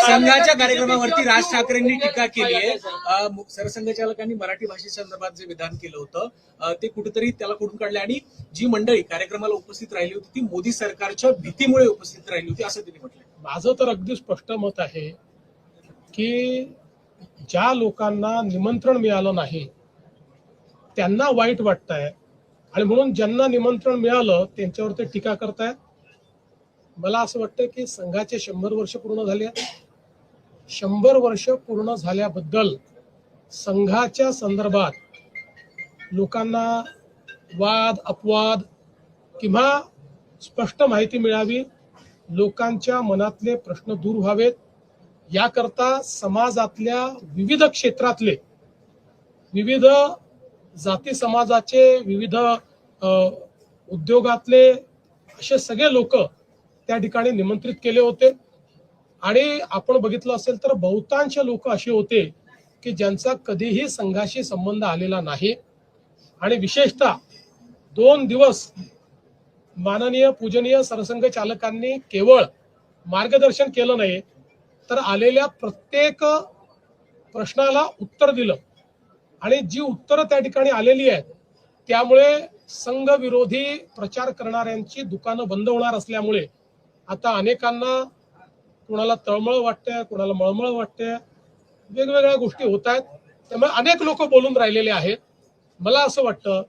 संघाच्या कार्यक्रमावरती राज ठाकरेंनी टीका केली आहे। सरसंघचालकांनी मराठी भाषेसंदर्भात जे विधान केलं होतं ते कुठेतरी त्याला खोडून काढले आणि जी मंडळी कार्यक्रमाला उपस्थित राहिली होती ती मोदी सरकारच्या भीतीमुळे उपस्थित राहिली होती असं त्यांनी म्हटलं। माझं तर अगदी स्पष्ट मत आहे की ज्या लोकांना निमंत्रण मिळालं नाही त्यांना वाईट वाटतंय आणि म्हणून ज्यांना निमंत्रण मिळालं त्यांच्यावर ते टीका करतायत। मला असं वाटतं की संघाचे 100 वर्ष पूर्ण झाले आहेत। 100 वर्ष पूर्ण झाल्याबद्दल संघाच्या संदर्भात लोकांना वाद अपवाद किंवा स्पष्ट माहिती मिळावी, लोकांच्या मनातले प्रश्न दूर व्हावेत याकरता समाजातल्या विविध क्षेत्रातले विविध जाती समाजाचे विविध उद्योगातले असे सगळे लोक त्या ठिकाणी निमंत्रित केले होते आणि आपण बघितलं असेल तर बहुतांश लोक असे होते की ज्यांचा कधीही संघाशी संबंध आलेला नाही आणि विशेषतः 2 दिवस माननीय पूजनीय सरसंघ चालकांनी केवळ मार्गदर्शन केलं नाही तर आलेल्या प्रत्येक प्रश्नाला उत्तर दिलं आणि जी उत्तरं त्या ठिकाणी आलेली आहेत त्यामुळे संघ विरोधी प्रचार करणाऱ्यांची दुकानं बंद होणार असल्यामुळे आता अनेकांना कुणाला तळमळ वाटते, कुणाला मळमळ वाटते, वेगवेगळ्या गोष्टी होत आहेत। त्यामुळे अनेक लोक बोलून राहिलेले आहेत। मला असं वाटतं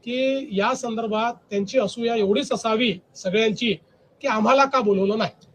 की या संदर्भात त्यांची असूया एवढीच असावी सगळ्यांची की आम्हाला का बोलवलं नाही।